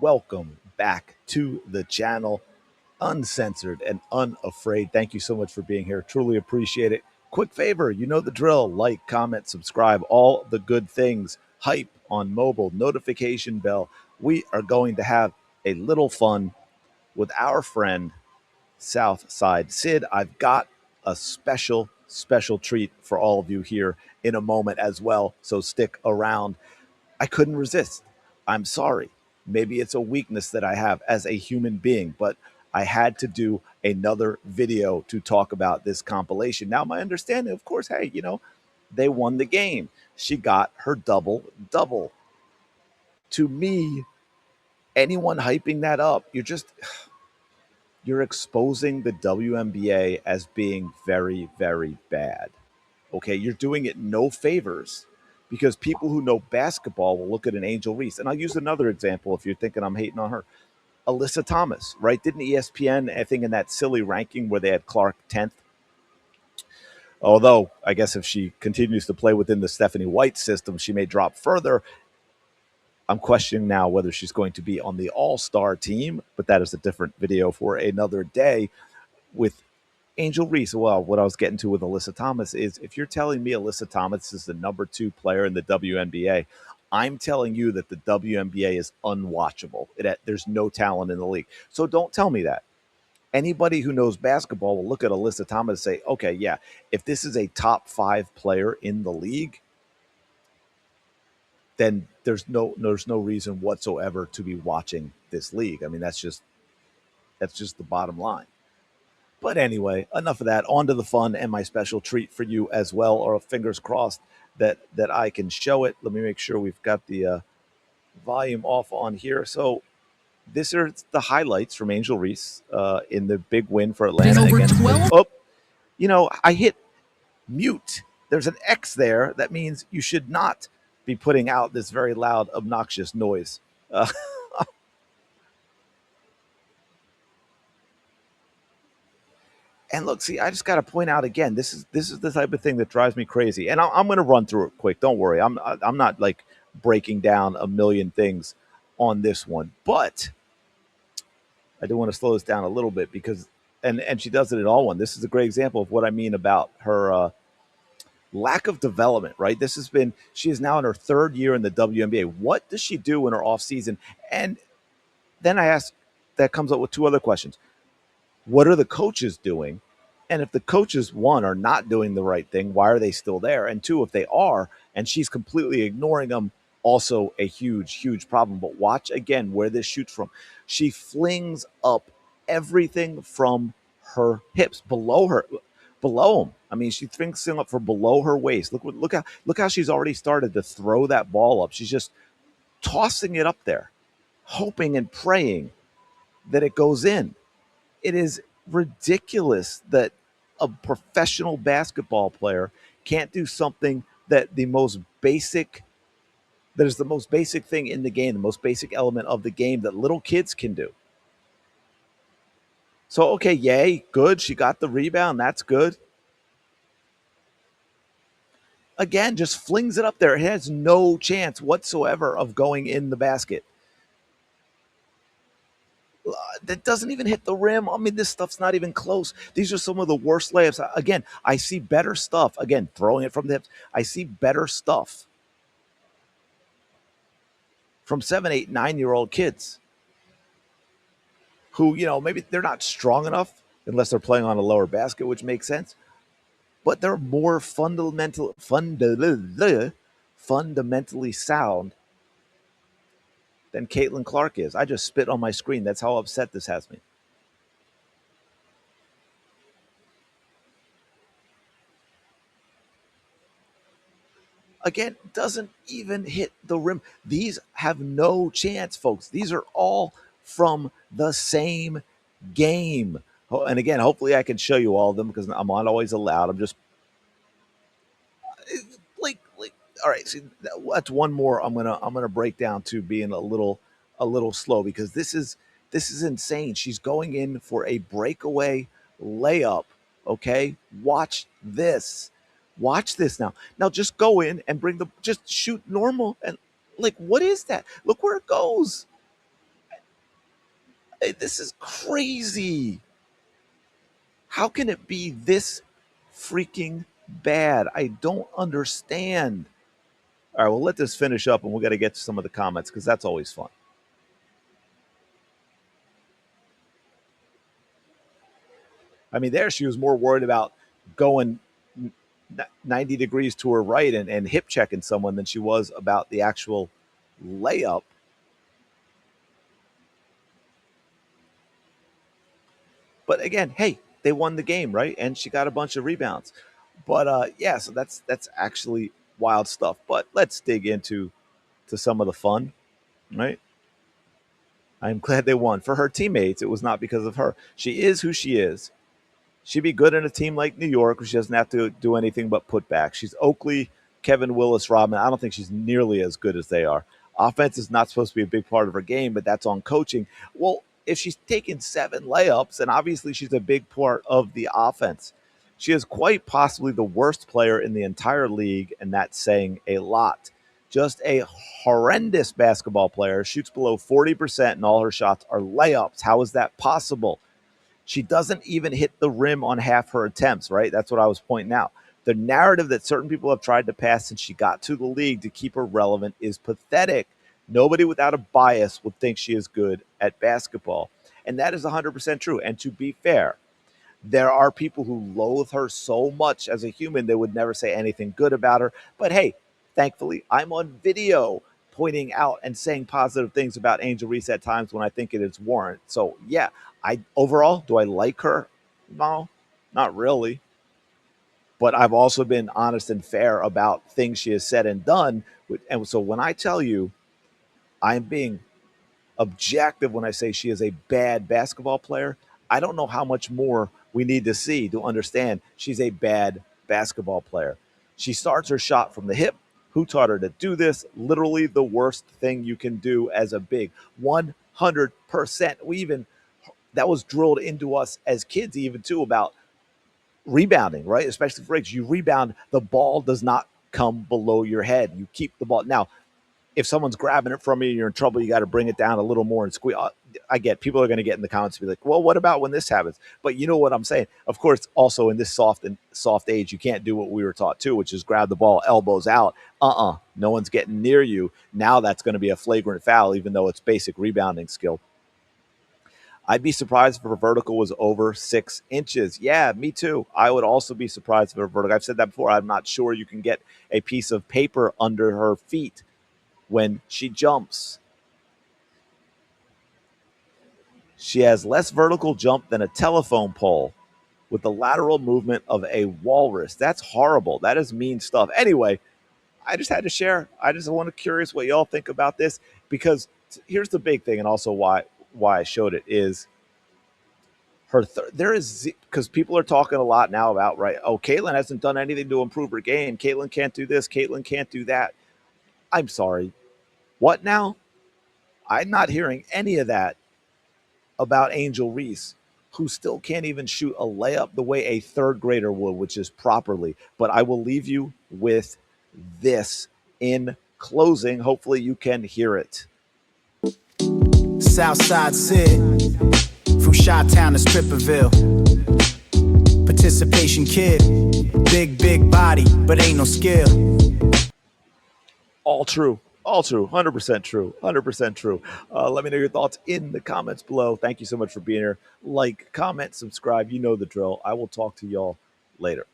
welcome back to the channel, uncensored and unafraid. Thank you so much for being here. Truly appreciate it. Quick favor, you know the drill. Like, comment, subscribe, all the good things. Hype on mobile, notification bell. We are going to have a little fun with our friend Southside Sid. I've got a special treat for all of you here in a moment as well. So stick around. I couldn't resist. I'm sorry. Maybe it's a weakness that I have as a human being, but I had to do another video to talk about this compilation. Now, my understanding, of course, hey, they won the game. She got her double double. To me, anyone hyping that up, you're exposing the WNBA as being very, very bad. Okay, you're doing it no favors because people who know basketball will look at an Angel Reese. And I'll use another example if you're thinking I'm hating on her. Alyssa Thomas, right? Didn't ESPN, I think, in that silly ranking where they had Clark 10th? Although, I guess if she continues to play within the Stephanie White system, she may drop further. I'm questioning now whether she's going to be on the All Star team, but that is a different video for another day. With Angel Reese, well, what I was getting to with Alyssa Thomas is if you're telling me Alyssa Thomas is the number 2 player in the WNBA, I'm telling you that the WNBA is unwatchable. There's no talent in the league. So don't tell me that. Anybody who knows basketball will look at Alyssa Thomas and say, okay, yeah, if this is a top 5 player in the league, then there's no reason whatsoever to be watching this league. I mean, that's just the bottom line. But anyway, enough of that. On to the fun and my special treat for you as well, or fingers crossed that I can show it. Let me make sure we've got the volume off on here. So this are the highlights from Angel Reese in the big win for Atlanta Over against. 12. Oh, I hit mute. There's an X there. That means you should not be putting out this very loud, obnoxious noise. Uh, And look, see, I just got to point out again, this is the type of thing that drives me crazy. And I'm going to run through it quick. Don't worry, I'm not like breaking down a million things on this one, but I do want to slow this down a little bit because, and she does it in all one. This is a great example of what I mean about her lack of development. Right, she is now in her 3rd year in the WNBA. What does she do in her off season? And then that comes up with 2 other questions. What are the coaches doing? And if the coaches, one, are not doing the right thing, why are they still there? And two, if they are, and she's completely ignoring them, also a huge problem. But watch again where this shoots from. She flings up everything from her hips, below them. I mean, she flings them up for below her waist. Look how she's already started to throw that ball up. She's just tossing it up there, hoping and praying that it goes in. It is ridiculous that a professional basketball player can't do something that is the most basic thing in the game, the most basic element of the game that little kids can do. So, okay, yay, good. She got the rebound. That's good. Again, just flings it up there. It has no chance whatsoever of going in the basket. That doesn't even hit the rim. I mean, this stuff's not even close. These are some of the worst layups. Again, I see better stuff. Again, throwing it from the hips. I see better stuff from 7, 8, 9-year-old kids who, maybe they're not strong enough unless they're playing on a lower basket, which makes sense. But they're more fundamentally sound than Caitlin Clark is. I just spit on my screen. That's how upset this has me. Again, doesn't even hit the rim. These have no chance, folks. These are all from the same game. And again, hopefully I can show you all of them because I'm not always allowed. I'm just like all right. See, that's one more. I'm gonna break down to being a little slow because this is insane. She's going in for a breakaway layup. Okay, watch this. Watch this now. Now just go in and just shoot normal and like what is that? Look where it goes. This is crazy. How can it be this freaking bad? I don't understand. All right, well, let this finish up and we'll got to get to some of the comments because that's always fun. I mean, there she was more worried about going 90 degrees to her right and hip checking someone than she was about the actual layup. But again, hey, they won the game, right? And she got a bunch of rebounds. But yeah, so that's actually wild stuff. But let's dig into to some of the fun, right? I'm glad they won. For her teammates, it was not because of her. She is who she is. She'd be good in a team like New York, where she doesn't have to do anything but put back. She's Oakley, Kevin Willis, Rodman. I don't think she's nearly as good as they are. Offense is not supposed to be a big part of her game, but that's on coaching. Well, if she's taking 7 layups, and obviously she's a big part of the offense, she is quite possibly the worst player in the entire league, and that's saying a lot. Just a horrendous basketball player, shoots below 40%, and all her shots are layups. How is that possible? She doesn't even hit the rim on half her attempts, right? That's what I was pointing out. The narrative that certain people have tried to pass since she got to the league to keep her relevant is pathetic. Nobody without a bias would think she is good at basketball. And that is 100% true. And to be fair, there are people who loathe her so much as a human, they would never say anything good about her. But hey, thankfully, I'm on video pointing out and saying positive things about Angel Reese at times when I think it is warranted. So yeah, I overall, do I like her? No, not really. But I've also been honest and fair about things she has said and done. And so when I tell you I'm being objective when I say she is a bad basketball player, I don't know how much more we need to see to understand she's a bad basketball player. She starts her shot from the hip. Who taught her to do this? Literally the worst thing you can do as a big 100%. We even that was drilled into us as kids, even too, about rebounding, right? Especially for Riggs. You rebound, the ball does not come below your head. You keep the ball. Now, if someone's grabbing it from you, you're in trouble. You got to bring it down a little more and squeeze. I get people are going to get in the comments and be like, "Well, what about when this happens?" But you know what I'm saying. Of course, also in this soft age, you can't do what we were taught too, which is grab the ball, elbows out. No one's getting near you. Now that's going to be a flagrant foul, even though it's basic rebounding skill. I'd be surprised if her vertical was over 6 inches. Yeah, me too. I would also be surprised if her vertical. I've said that before. I'm not sure you can get a piece of paper under her feet when she jumps. She has less vertical jump than a telephone pole with the lateral movement of a walrus. That's horrible. That is mean stuff. Anyway, I just had to share. I just want to curious what y'all think about this because here's the big thing, and also why I showed it is there is because people are talking a lot now about right. Oh, Caitlin hasn't done anything to improve her game. Caitlin can't do this. Caitlin can't do that. I'm sorry. What now? I'm not hearing any of that about Angel Reese, who still can't even shoot a layup the way a third grader would, which is properly. But I will leave you with this in closing. Hopefully, you can hear it. Southside Sid, from Chi-Town to Stripperville. Participation kid, big body, but ain't no skill. All true. All true. 100% true. 100% true. Let me know your thoughts in the comments below. Thank you so much for being here. Like, comment, subscribe. You know the drill. I will talk to y'all later.